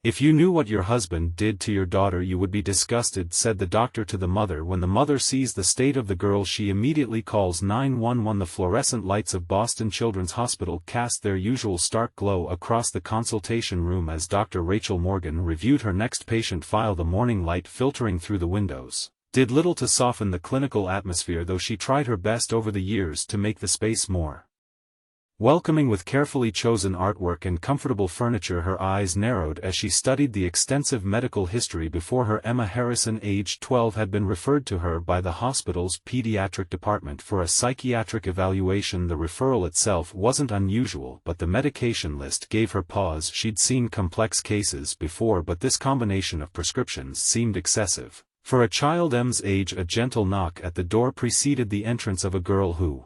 "If you knew what your husband did to your daughter you would be disgusted," said the doctor to the mother. When the mother sees the state of the girl she immediately calls 911. The fluorescent lights of Boston Children's Hospital cast their usual stark glow across the consultation room as Dr. Rachel Morgan reviewed her next patient file. The morning light filtering through the windows did little to soften the clinical atmosphere, though she tried her best over the years to make the space more welcoming. With carefully chosen artwork and comfortable furniture, her eyes narrowed as she studied the extensive medical history before her. Emma Harrison, age 12, had been referred to her by the hospital's pediatric department for a psychiatric evaluation. The referral itself wasn't unusual, but the medication list gave her pause. She'd seen complex cases before, but this combination of prescriptions seemed excessive for a child Em's age. A gentle knock at the door preceded the entrance of a girl who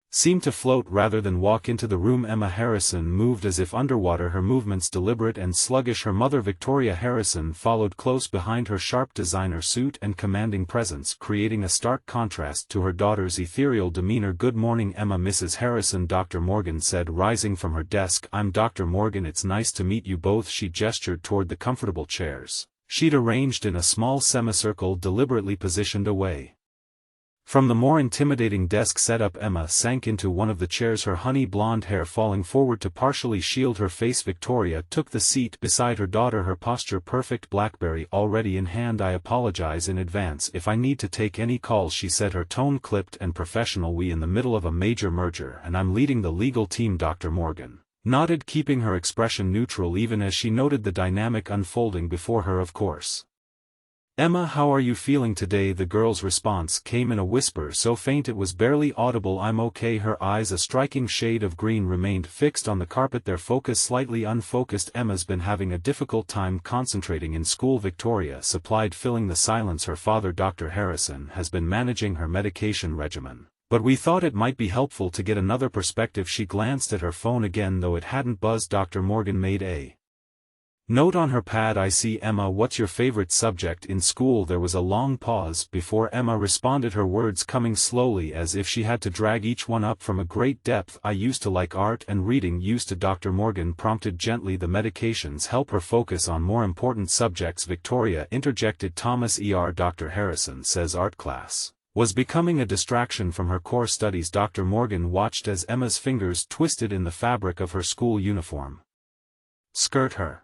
seemed to float rather than walk into the room. Emma Harrison moved as if underwater, her movements deliberate and sluggish. Her mother, Victoria Harrison, followed close behind, her sharp designer suit and commanding presence creating a stark contrast to her daughter's ethereal demeanor. "Good morning, Emma." "Mrs. Harrison," Dr. Morgan said, rising from her desk. "I'm Dr. Morgan. It's nice to meet you both." She gestured toward the comfortable chairs she'd arranged in a small semicircle deliberately positioned away from the more intimidating desk setup. Emma sank into one of the chairs, her honey blonde hair falling forward to partially shield her face. Victoria took the seat beside her daughter, her posture perfect, BlackBerry already in hand. "I apologize in advance if I need to take any calls," she said, her tone clipped and professional. "We in the middle of a major merger and I'm leading the legal team." Dr. Morgan nodded, keeping her expression neutral even as she noted the dynamic unfolding before her. "Of course. Emma, how are you feeling today?" The girl's response came in a whisper so faint it was barely audible. "I'm okay." Her eyes, a striking shade of green, remained fixed on the carpet, their focus slightly unfocused. "Emma's been having a difficult time concentrating in school," Victoria supplied, filling the silence. "Her father, Dr. Harrison, has been managing her medication regimen, but we thought it might be helpful to get another perspective." She glanced at her phone again, though it hadn't buzzed. Dr. Morgan made a note on her pad. "I see. Emma, what's your favorite subject in school?" There was a long pause before Emma responded, her words coming slowly as if she had to drag each one up from a great depth. "I used to like art and reading." "Used to," Dr. Morgan prompted gently. "The medications help her focus on more important subjects," Victoria interjected. "Thomas Dr. Harrison says art class was becoming a distraction from her core studies." Dr. Morgan watched as Emma's fingers twisted in the fabric of her school uniform skirt, her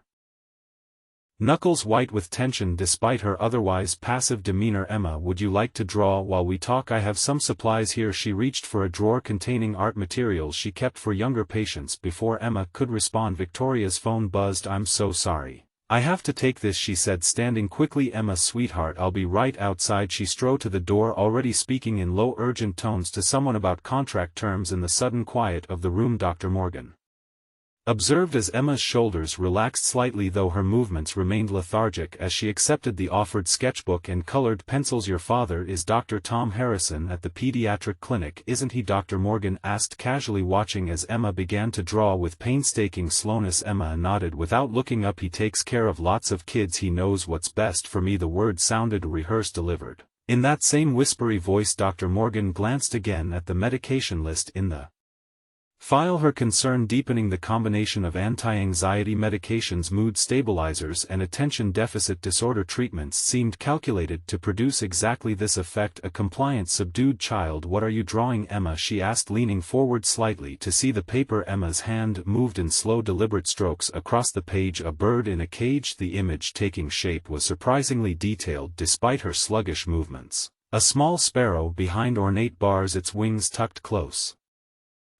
knuckles white with tension despite her otherwise passive demeanor. "Emma, would you like to draw while we talk? I have some supplies here." She reached for a drawer containing art materials she kept for younger patients. Before Emma could respond, Victoria's phone buzzed. "I'm so sorry. I have to take this," she said, standing quickly. "Emma, sweetheart, I'll be right outside." She strode to the door, already speaking in low, urgent tones to someone about contract terms. In the sudden quiet of the room, Dr. Morgan observed as Emma's shoulders relaxed slightly, though her movements remained lethargic, as she accepted the offered sketchbook and colored pencils. "Your father is Dr. Tom Harrison at the pediatric clinic, isn't he?" Dr. Morgan asked casually, watching as Emma began to draw with painstaking slowness. Emma nodded without looking up. "He takes care of lots of kids. He knows what's best for me." The words sounded rehearsed, delivered in that same whispery voice. Dr. Morgan glanced again at the medication list in the file, her concern deepening. The combination of anti-anxiety medications, mood stabilizers, and attention deficit disorder treatments seemed calculated to produce exactly this effect. "A compliant, subdued child." "What are you drawing, Emma?" she asked, leaning forward slightly to see the paper. Emma's hand moved in slow, deliberate strokes across the page. "A bird in a cage." The image, taking shape, was surprisingly detailed despite her sluggish movements. A small sparrow behind ornate bars, its wings tucked close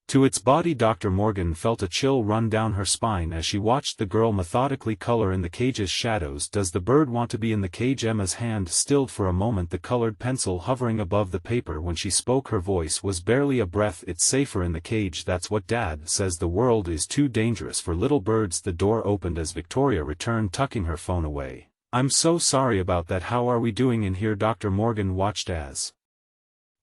to its body. Dr. Morgan felt a chill run down her spine as she watched the girl methodically color in the cage's shadows. "Does the bird want to be in the cage?" Emma's hand stilled for a moment, the colored pencil hovering above the paper. When she spoke, her voice was barely a breath. "It's safer in the cage. That's what Dad says. The world is too dangerous for little birds." The door opened as Victoria returned, tucking her phone away. "I'm so sorry about that. How are we doing in here?" Dr. Morgan watched as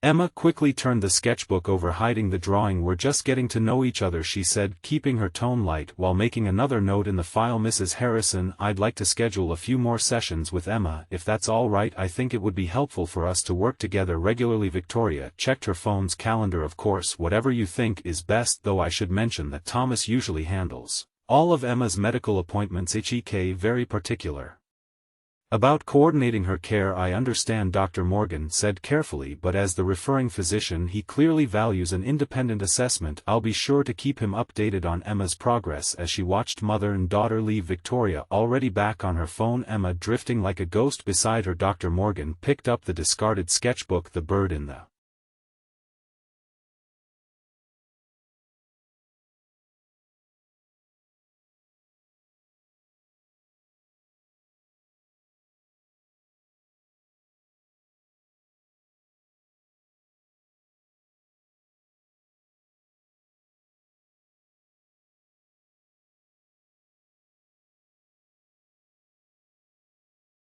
Emma quickly turned the sketchbook over, hiding the drawing. "We're just getting to know each other," she said, keeping her tone light while making another note in the file. "Mrs. Harrison, I'd like to schedule a few more sessions with Emma, if that's all right. I think it would be helpful for us to work together regularly." Victoria checked her phone's calendar. "Of course, whatever you think is best, though I should mention that Thomas usually handles All of Emma's medical appointments HEK very particular. About coordinating her care I understand Dr. Morgan said carefully, but as the referring physician he clearly values an independent assessment. I'll be sure to keep him updated on Emma's progress. As she watched mother and daughter leave Victoria already back on her phone, Emma drifting like a ghost beside her, Dr. Morgan picked up the discarded sketchbook, The Bird in the